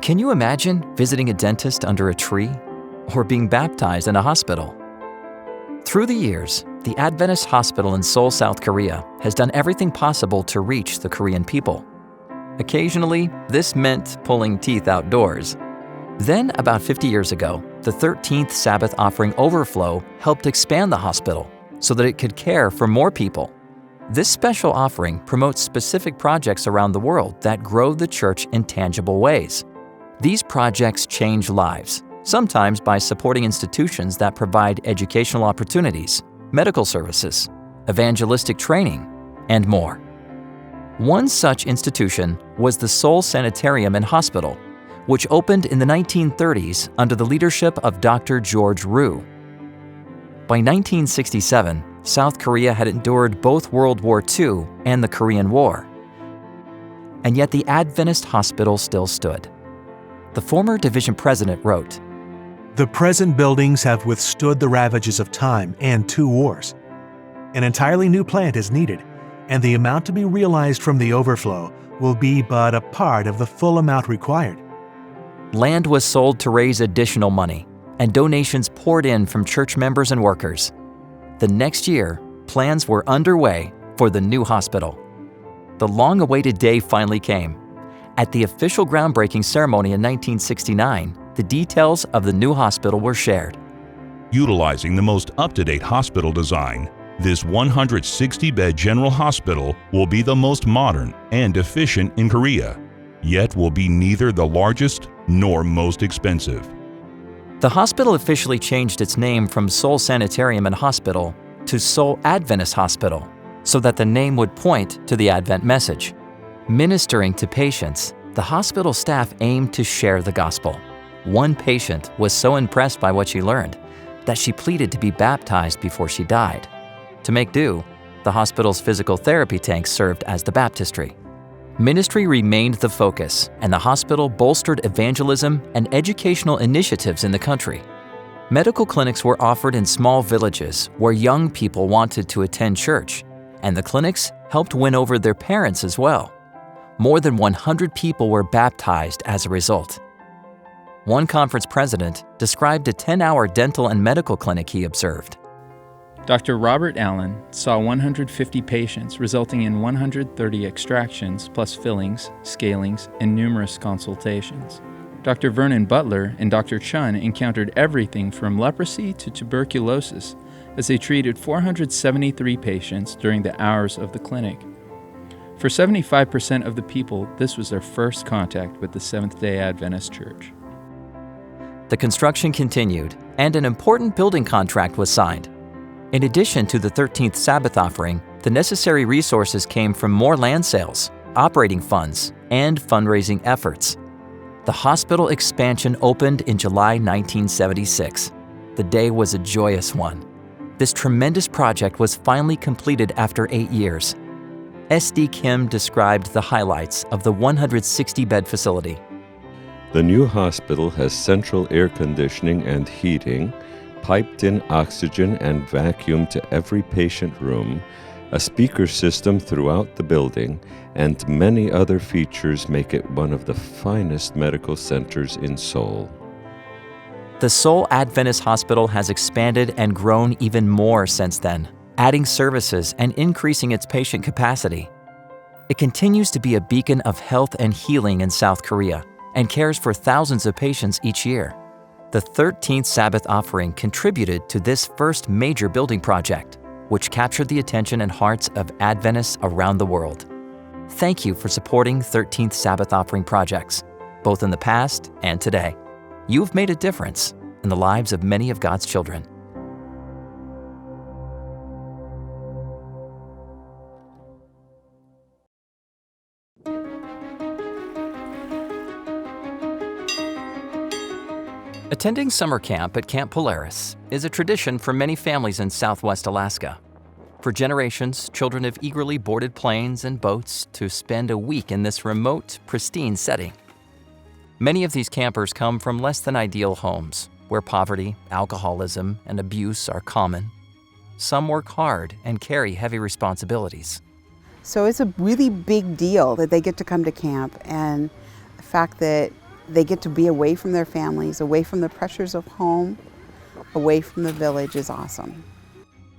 Can you imagine visiting a dentist under a tree or being baptized in a hospital? Through the years, the Adventist Hospital in Seoul, South Korea has done everything possible to reach the Korean people. Occasionally, this meant pulling teeth outdoors. Then, about 50 years ago, the 13th Sabbath Offering Overflow helped expand the hospital so that it could care for more people. This special offering promotes specific projects around the world that grow the church in tangible ways. These projects change lives, sometimes by supporting institutions that provide educational opportunities, medical services, evangelistic training, and more. One such institution was the Seoul Sanitarium and Hospital, which opened in the 1930s under the leadership of Dr. George Ryu. By 1967, South Korea had endured both World War II and the Korean War. And yet the Adventist Hospital still stood. The former division president wrote, "The present buildings have withstood the ravages of time and 2 wars. An entirely new plant is needed, and the amount to be realized from the overflow will be but a part of the full amount required." Land was sold to raise additional money, and donations poured in from church members and workers. The next year, plans were underway for the new hospital. The long-awaited day finally came. At the official groundbreaking ceremony in 1969, the details of the new hospital were shared. Utilizing the most up-to-date hospital design, this 160-bed general hospital will be the most modern and efficient in Korea, yet will be neither the largest nor most expensive. The hospital officially changed its name from Seoul Sanitarium and Hospital to Seoul Adventist Hospital, so that the name would point to the Advent message. Ministering to patients, the hospital staff aimed to share the gospel. One patient was so impressed by what she learned that she pleaded to be baptized before she died. To make do, the hospital's physical therapy tank served as the baptistry. Ministry remained the focus, and the hospital bolstered evangelism and educational initiatives in the country. Medical clinics were offered in small villages where young people wanted to attend church, and the clinics helped win over their parents as well. More than 100 people were baptized as a result. One conference president described a 10-hour dental and medical clinic he observed. Dr. Robert Allen saw 150 patients, resulting in 130 extractions plus fillings, scalings, and numerous consultations. Dr. Vernon Butler and Dr. Chun encountered everything from leprosy to tuberculosis as they treated 473 patients during the hours of the clinic. For 75% of the people, this was their first contact with the Seventh-day Adventist Church. The construction continued, and an important building contract was signed. In addition to the 13th Sabbath offering, the necessary resources came from more land sales, operating funds, and fundraising efforts. The hospital expansion opened in July 1976. The day was a joyous one. This tremendous project was finally completed after 8 years. S.D. Kim described the highlights of the 160-bed facility. The new hospital has central air conditioning and heating, piped-in oxygen and vacuum to every patient room, a speaker system throughout the building, and many other features make it one of the finest medical centers in Seoul. The Seoul Adventist Hospital has expanded and grown even more since then, adding services and increasing its patient capacity. It continues to be a beacon of health and healing in South Korea and cares for thousands of patients each year. The 13th Sabbath offering contributed to this first major building project, which captured the attention and hearts of Adventists around the world. Thank you for supporting 13th Sabbath offering projects, both in the past and today. You've made a difference in the lives of many of God's children. Attending summer camp at Camp Polaris is a tradition for many families in Southwest Alaska. For generations, children have eagerly boarded planes and boats to spend a week in this remote, pristine setting. Many of these campers come from less than ideal homes, where poverty, alcoholism, and abuse are common. Some work hard and carry heavy responsibilities. So it's a really big deal that they get to come to camp, and the fact that They get to be away from their families, away from the pressures of home, away from the village is awesome.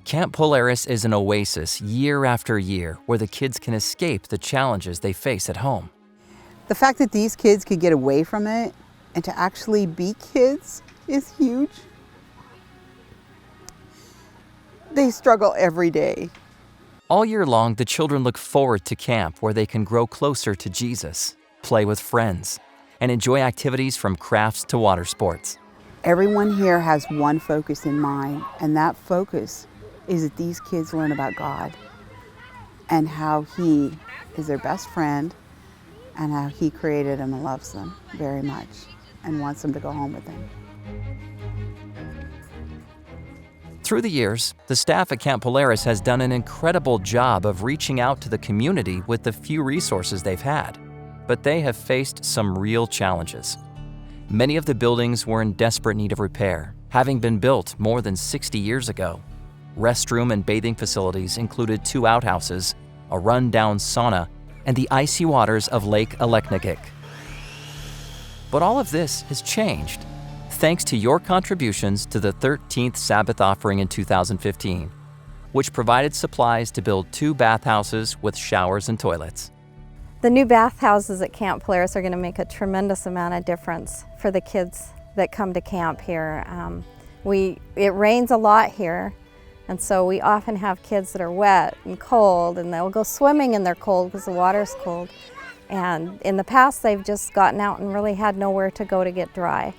Camp Polaris is an oasis year after year where the kids can escape the challenges they face at home. The fact that these kids could get away from it and to actually be kids is huge. They struggle every day. All year long, the children look forward to camp where they can grow closer to Jesus, play with friends, and enjoy activities from crafts to water sports. Everyone here has one focus in mind, and that focus is that these kids learn about God and how He is their best friend and how He created them and loves them very much and wants them to go home with Him. Through the years, the staff at Camp Polaris has done an incredible job of reaching out to the community with the few resources they've had, but they have faced some real challenges. Many of the buildings were in desperate need of repair, having been built more than 60 years ago. Restroom and bathing facilities included 2 outhouses, a run-down sauna, and the icy waters of Lake Aleknagik. But all of this has changed, thanks to your contributions to the 13th Sabbath offering in 2015, which provided supplies to build 2 bathhouses with showers and toilets. The new bathhouses at Camp Polaris are going to make a tremendous amount of difference for the kids that come to camp here. It rains a lot here, and so we often have kids that are wet and cold, and they'll go swimming in their cold because the water's cold. And in the past, they've just gotten out and really had nowhere to go to get dry.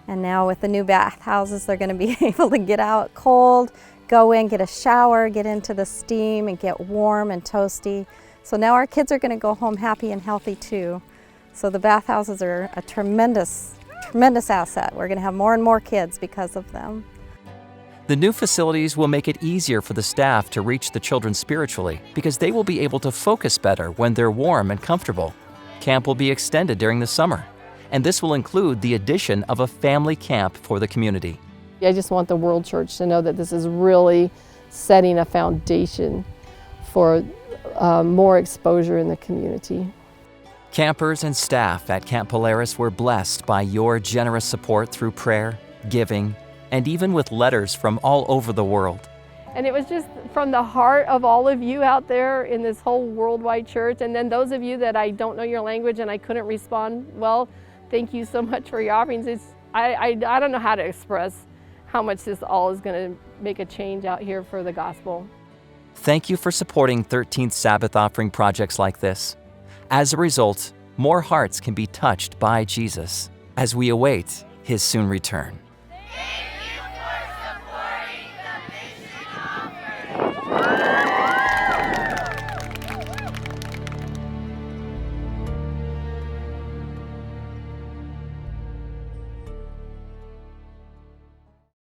And now with the new bathhouses, they're going to be able to get out cold, go in, get a shower, get into the steam, and get warm and toasty. So now our kids are going to go home happy and healthy too. So the bathhouses are a tremendous asset. We're going to have more and more kids because of them. The new facilities will make it easier for the staff to reach the children spiritually because they will be able to focus better when they're warm and comfortable. Camp will be extended during the summer, and this will include the addition of a family camp for the community. I just want the World Church to know that this is really setting a foundation for more exposure in the community. Campers and staff at Camp Polaris were blessed by your generous support through prayer, giving, and even with letters from all over the world. And it was just from the heart of all of you out there in this whole worldwide church, and then those of you that I don't know your language and I couldn't respond, well, thank you so much for your offerings. I don't know how to express how much this all is going to make a change out here for the gospel. Thank you for supporting 13th Sabbath offering projects like this. As a result, more hearts can be touched by Jesus as we await His soon return.